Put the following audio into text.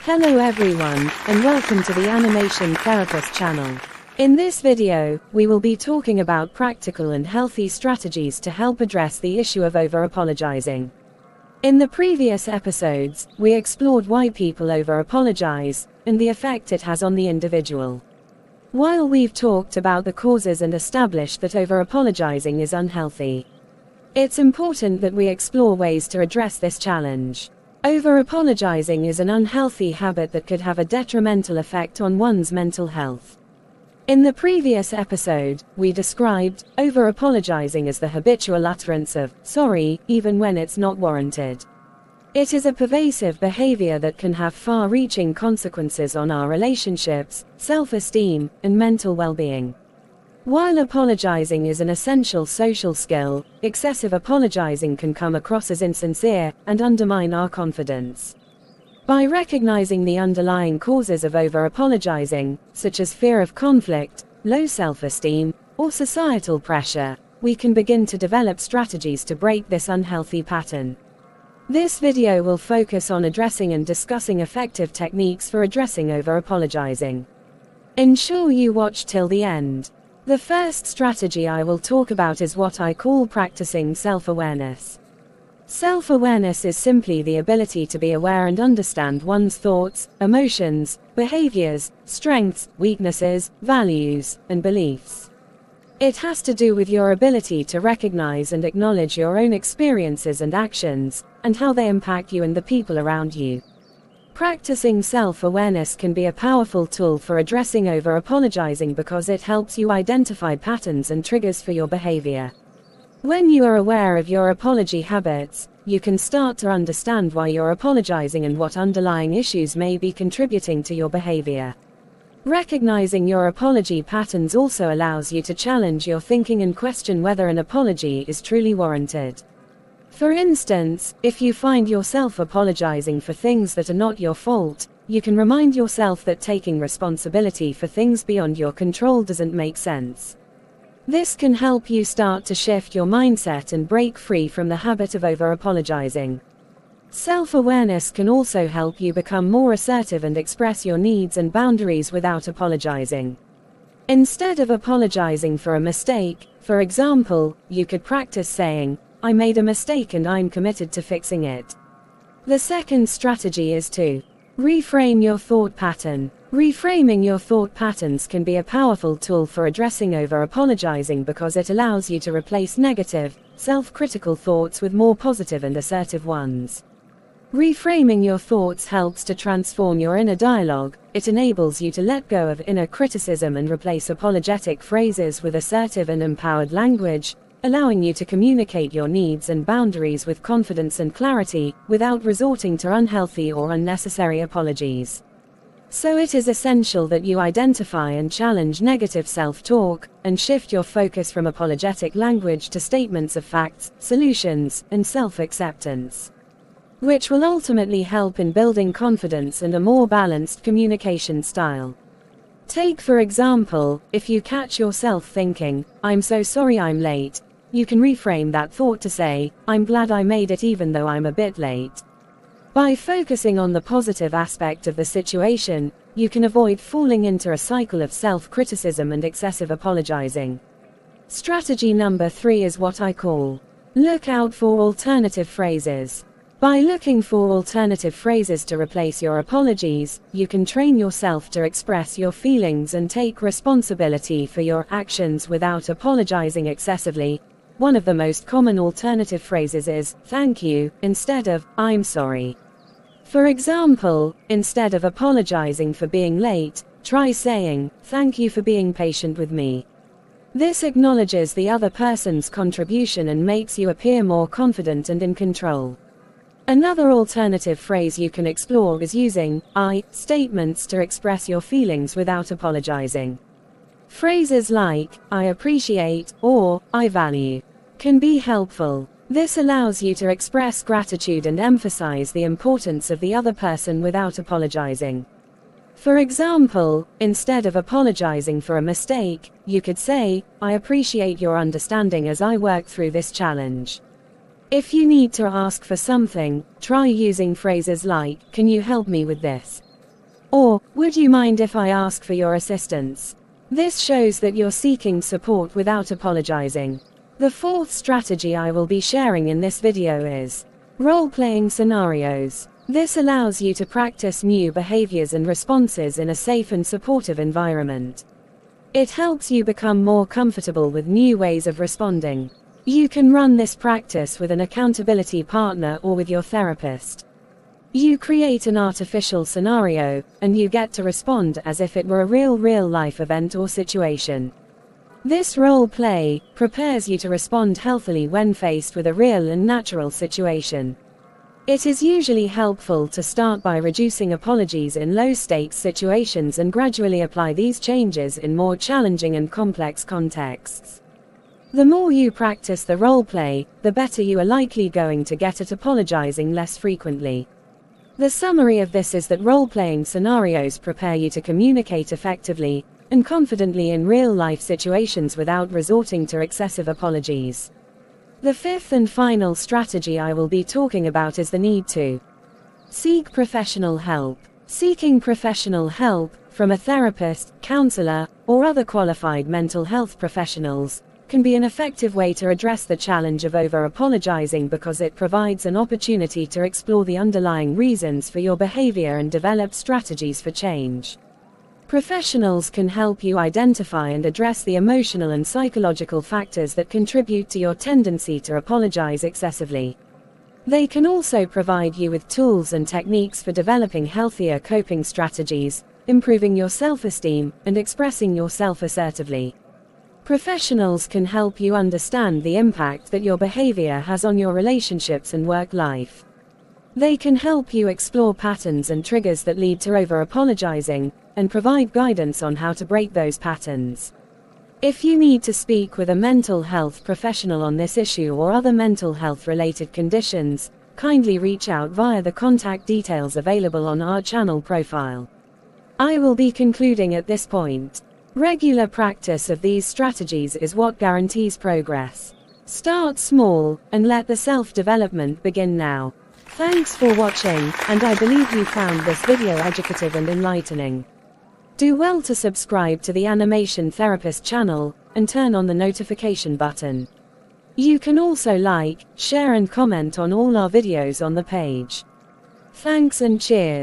Hello everyone, and welcome to the Animation Therapist channel. In this video, we will be talking about practical and healthy strategies to help address the issue of over-apologizing. In the previous episodes, we explored why people over-apologize, and the effect it has on the individual. While we've talked about the causes and established that over-apologizing is unhealthy, it's important that we explore ways to address this challenge. Over-apologizing is an unhealthy habit that could have a detrimental effect on one's mental health. In the previous episode, we described over-apologizing as the habitual utterance of sorry, even when it's not warranted. It is a pervasive behavior that can have far-reaching consequences on our relationships, self-esteem, and mental well-being. While apologizing is an essential social skill, excessive apologizing can come across as insincere and undermine our confidence. By recognizing the underlying causes of over-apologizing, such as fear of conflict, low self-esteem, or societal pressure, we can begin to develop strategies to break this unhealthy pattern. This video will focus on addressing and discussing effective techniques for addressing over-apologizing. Ensure you watch till the end. The first strategy I will talk about is what I call practicing self-awareness. Self-awareness is simply the ability to be aware and understand one's thoughts, emotions, behaviors, strengths, weaknesses, values, and beliefs. It has to do with your ability to recognize and acknowledge your own experiences and actions, and how they impact you and the people around you. Practicing self-awareness can be a powerful tool for addressing over-apologizing because it helps you identify patterns and triggers for your behavior. When you are aware of your apology habits, you can start to understand why you're apologizing and what underlying issues may be contributing to your behavior. Recognizing your apology patterns also allows you to challenge your thinking and question whether an apology is truly warranted. For instance, if you find yourself apologizing for things that are not your fault, you can remind yourself that taking responsibility for things beyond your control doesn't make sense. This can help you start to shift your mindset and break free from the habit of over-apologizing. Self-awareness can also help you become more assertive and express your needs and boundaries without apologizing. Instead of apologizing for a mistake, for example, you could practice saying, "I made a mistake and I'm committed to fixing it." The second strategy is to reframe your thought pattern. Reframing your thought patterns can be a powerful tool for addressing over-apologizing because it allows you to replace negative, self-critical thoughts with more positive and assertive ones. Reframing your thoughts helps to transform your inner dialogue. It enables you to let go of inner criticism and replace apologetic phrases with assertive and empowered language, allowing you to communicate your needs and boundaries with confidence and clarity, without resorting to unhealthy or unnecessary apologies. So it is essential that you identify and challenge negative self-talk, and shift your focus from apologetic language to statements of facts, solutions, and self-acceptance, which will ultimately help in building confidence and a more balanced communication style. Take for example, if you catch yourself thinking, "I'm so sorry I'm late," you can reframe that thought to say, "I'm glad I made it even though I'm a bit late." By focusing on the positive aspect of the situation, you can avoid falling into a cycle of self-criticism and excessive apologizing. Strategy number 3 is what I call look out for alternative phrases. By looking for alternative phrases to replace your apologies, you can train yourself to express your feelings and take responsibility for your actions without apologizing excessively. One of the most common alternative phrases is, "Thank you," instead of, "I'm sorry." For example, instead of apologizing for being late, try saying, "Thank you for being patient with me." This acknowledges the other person's contribution and makes you appear more confident and in control. Another alternative phrase you can explore is using I statements to express your feelings without apologizing. Phrases like, "I appreciate," or "I value," can be helpful. This allows you to express gratitude and emphasize the importance of the other person without apologizing. For example, instead of apologizing for a mistake, you could say, "I appreciate your understanding as I work through this challenge." If you need to ask for something, try using phrases like, "Can you help me with this?" Or, would you mind if I ask for your assistance? This shows that you're seeking support without apologizing. The fourth strategy I will be sharing in this video is role-playing scenarios. This allows you to practice new behaviors and responses in a safe and supportive environment. It helps you become more comfortable with new ways of responding. You can run this practice with an accountability partner or with your therapist. You create an artificial scenario, and you get to respond as if it were a real-life event or situation. This role play prepares you to respond healthily when faced with a real and natural situation. It is usually helpful to start by reducing apologies in low-stakes situations and gradually apply these changes in more challenging and complex contexts. The more you practice the role play, the better you are likely going to get at apologizing less frequently. The summary of this is that role-playing scenarios prepare you to communicate effectively and confidently in real-life situations without resorting to excessive apologies. The fifth and final strategy I will be talking about is the need to seek professional help. Seeking professional help from a therapist, counselor, or other qualified mental health professionals can be an effective way to address the challenge of over-apologizing because it provides an opportunity to explore the underlying reasons for your behavior and develop strategies for change. Professionals can help you identify and address the emotional and psychological factors that contribute to your tendency to apologize excessively. They can also provide you with tools and techniques for developing healthier coping strategies, improving your self-esteem, and expressing yourself assertively. Professionals can help you understand the impact that your behavior has on your relationships and work life. They can help you explore patterns and triggers that lead to over-apologizing, and provide guidance on how to break those patterns. If you need to speak with a mental health professional on this issue or other mental health-related conditions, kindly reach out via the contact details available on our channel profile. I will be concluding at this point. Regular practice of these strategies is what guarantees progress. Start small, and let the self-development begin now. Thanks for watching, and I believe you found this video educative and enlightening. Do well to subscribe to the Animation Therapist channel, and turn on the notification button. You can also like, share and comment on all our videos on the page. Thanks and cheers.